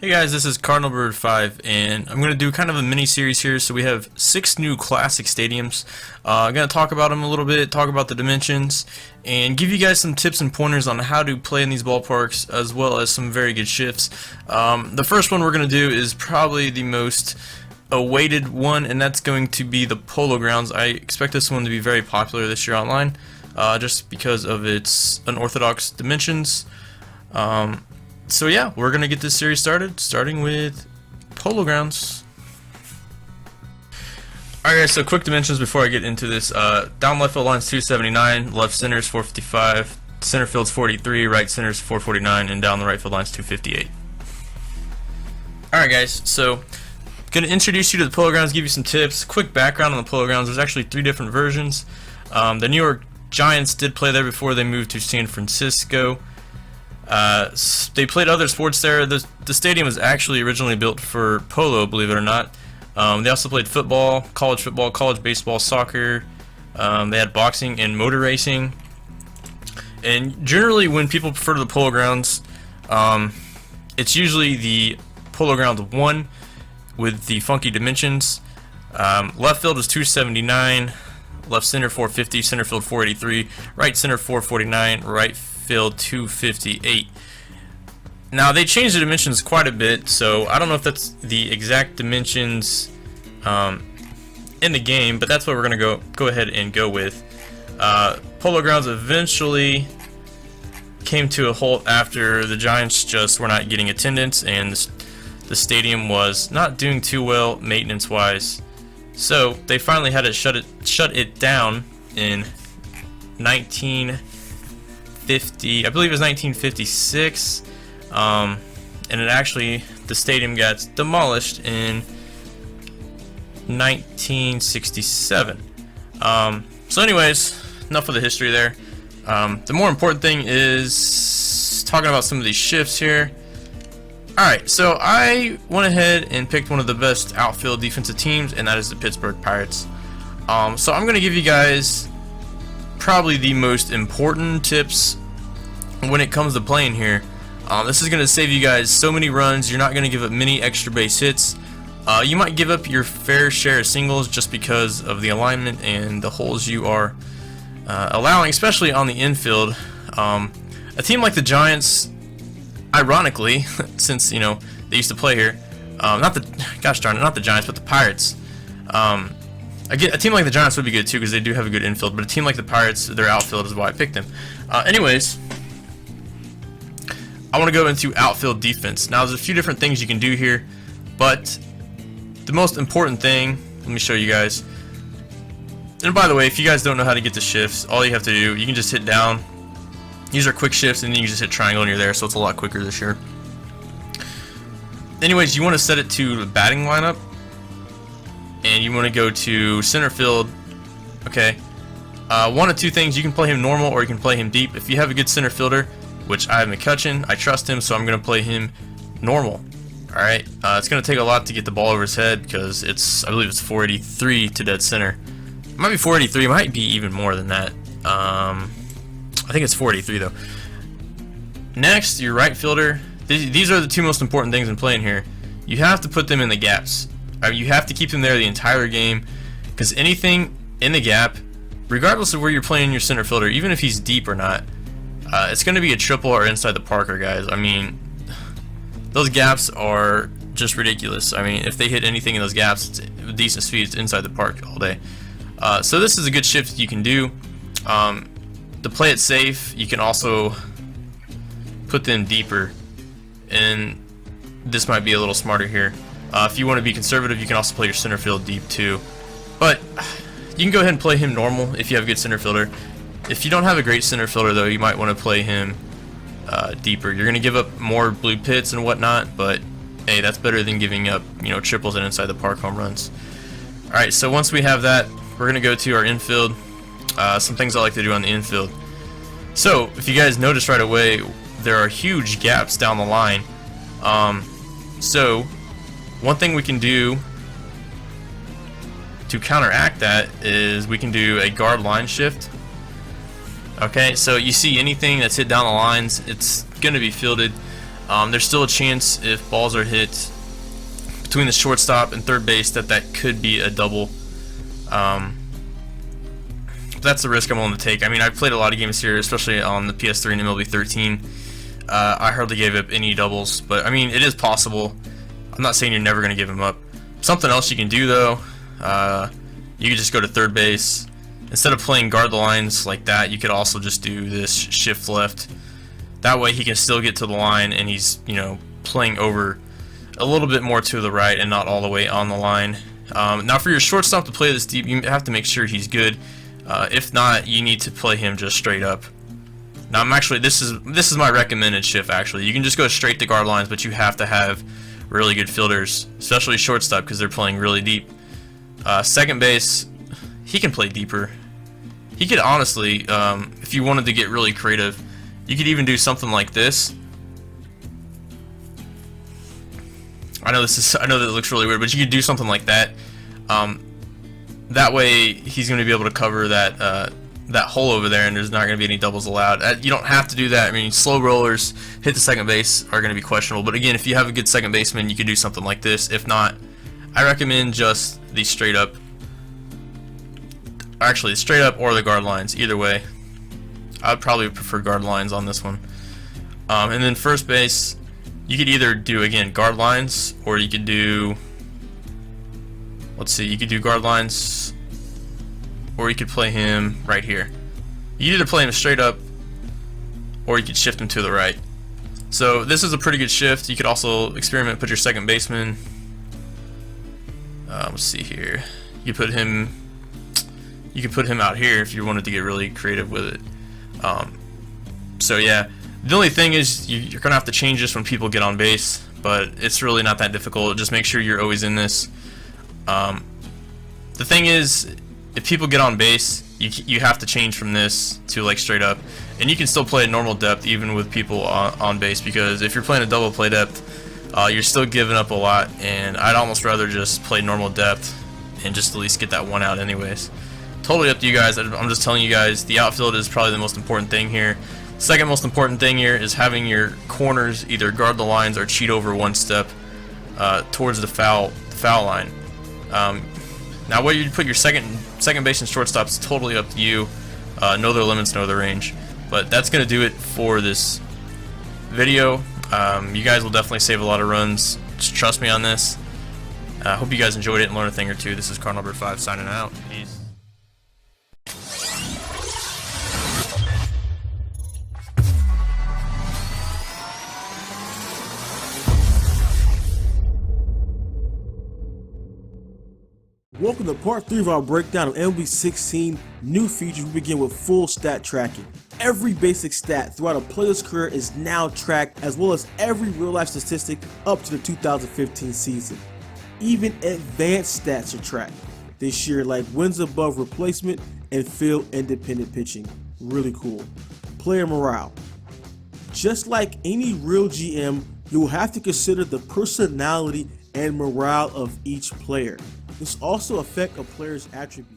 Hey guys, this is Cardinal Bird 5, and I'm going to do kind of a mini series here. So we have 6 new classic stadiums. I'm going to talk about them a little bit, talk about the dimensions, and give you guys some tips and pointers on how to play in these ballparks, as well as some very good shifts. The first one we're going to do is probably the most awaited one, and that's going to be the Polo Grounds. I expect this one to be very popular this year online, just because of its unorthodox dimensions. So yeah, we're gonna get this series started, starting with Polo Grounds. Alright guys, so quick dimensions before I get into this. Down left field line's 279, left center is 455, center field's 43, right center is 449, and down the right field line's 258. Alright guys, so gonna introduce you to the Polo Grounds, give you some tips, quick background on the Polo Grounds. There's actually 3 different versions. The New York Giants did play there before they moved to San Francisco. They played other sports there. The stadium was actually originally built for polo, believe it or not. They also played football, college baseball, soccer. They had boxing and motor racing. And generally, when people prefer to the Polo Grounds, it's usually the Polo Grounds 1 with the funky dimensions. Left field is 279, left center 450, center field 483, right center 449, right field 258. Now they changed the dimensions quite a bit, so I don't know if that's the exact dimensions in the game, but that's what we're gonna go ahead and go with. Polo Grounds eventually came to a halt after the Giants just were not getting attendance, and the stadium was not doing too well maintenance wise, so they finally had to shut it down in 1950, I believe it was 1956, and the stadium got demolished in 1967. So anyways, enough of the history there. The more important thing is talking about some of these shifts here. Alright, so I went ahead and picked one of the best outfield defensive teams, and that is the Pittsburgh Pirates. So I'm going to give you guys probably the most important tips when it comes to playing here. This is going to save you guys so many runs. You're not going to give up many extra base hits. You might give up your fair share of singles just because of the alignment and the holes you are allowing, especially on the infield. A team like the Giants, ironically, since they used to play here, not the Giants, but the Pirates. Again, a team like the Giants would be good too because they do have a good infield, but a team like the Pirates, their outfield is why I picked them. Anyways, I want to go into outfield defense. Now, there's a few different things you can do here, but the most important thing, let me show you guys. And by the way, if you guys don't know how to get the shifts, all you have to do, you can just hit down. These are quick shifts, and then you can just hit triangle and you're there, so it's a lot quicker this year. Anyways, you want to set it to the batting lineup, and you want to go to center field. Okay, one of two things: you can play him normal or you can play him deep. If you have a good center fielder, which I have McCutcheon, I trust him, so I'm going to play him normal. Alright, it's going to take a lot to get the ball over his head because I believe it's 483 to dead center. It might be 483, it might be even more than that. I think it's 483 though. Next, your right fielder. These are the 2 most important things in playing here. You have to put them in the gaps. You have to keep them there the entire game, because anything in the gap, regardless of where you're playing your center fielder, even if he's deep or not, it's going to be a triple or inside the parker, guys. I mean, those gaps are just ridiculous. I mean, if they hit anything in those gaps, it's decent speed, it's inside the park all day. So this is a good shift you can do. To play it safe, you can also put them deeper, and this might be a little smarter here. If you want to be conservative, you can also play your center field deep too, but you can go ahead and play him normal if you have a good center fielder. If you don't have a great center fielder though, you might want to play him deeper. You're going to give up more blue pits and whatnot, but hey, that's better than giving up triples and inside the park home runs. Alright, so once we have that, we're going to go to our infield. Some things I like to do on the infield. So if you guys notice right away, there are huge gaps down the line. So one thing we can do to counteract that is we can do a guard line shift. Okay, so you see anything that's hit down the lines, it's going to be fielded. There's still a chance if balls are hit between the shortstop and third base that could be a double. That's the risk I'm willing to take. I mean, I've played a lot of games here, especially on the PS3 and MLB 13. I hardly gave up any doubles, but I mean, it is possible. I'm not saying you're never going to give them up. Something else you can do, though, you could just go to third base. Instead of playing guard the lines like that, you could also just do this shift left. That way he can still get to the line, and he's, you know, playing over a little bit more to the right and not all the way on the line. Now for your shortstop to play this deep, you have to make sure he's good. If not, you need to play him just straight up. Now I'm actually, this is my recommended shift actually. You can just go straight to guard lines, but you have to have really good fielders, especially shortstop, because they're playing really deep. Second base, he can play deeper. He could honestly, if you wanted to get really creative, you could even do something like this. I know that it looks really weird, but you could do something like that. That way, he's going to be able to cover that hole over there, and there's not going to be any doubles allowed. You don't have to do that. I mean, slow rollers hit the second base are going to be questionable. But again, if you have a good second baseman, you could do something like this. If not, I recommend just the straight up. Actually, straight up or the guard lines. Either way, I would probably prefer guard lines on this one. And then first base, you could either do, again, guard lines, or you could do, let's see, you could do guard lines, or you could play him right here. You could either play him straight up, or you could shift him to the right. So this is a pretty good shift. You could also experiment, put your second baseman, let's see here, you could put him out here if you wanted to get really creative with it. So yeah, the only thing is you're gonna have to change this when people get on base, but it's really not that difficult. Just make sure you're always in this. The thing is, if people get on base, you have to change from this to like straight up, and you can still play a normal depth even with people on base, because if you're playing a double play depth, you're still giving up a lot, and I'd almost rather just play normal depth and just at least get that one out anyways. Totally up to you guys. I'm just telling you guys, the outfield is probably the most important thing here. Second most important thing here is having your corners either guard the lines or cheat over one step towards the foul line. Now where you put your second base and shortstop is totally up to you. Know their limits, know their range. But that's gonna do it for this video. You guys will definitely save a lot of runs. Just trust me on this. I hope you guys enjoyed it and learned a thing or two. This is Car Number 5 signing out. Peace. Welcome to part 3 of our breakdown of MLB 16 new features. We begin with full stat tracking. Every basic stat throughout a player's career is now tracked, as well as every real-life statistic up to the 2015 season. Even advanced stats are tracked this year, like wins above replacement and field independent pitching. Really cool. Player morale. Just like any real GM, you will have to consider the personality and morale of each player. This also affects a player's attributes.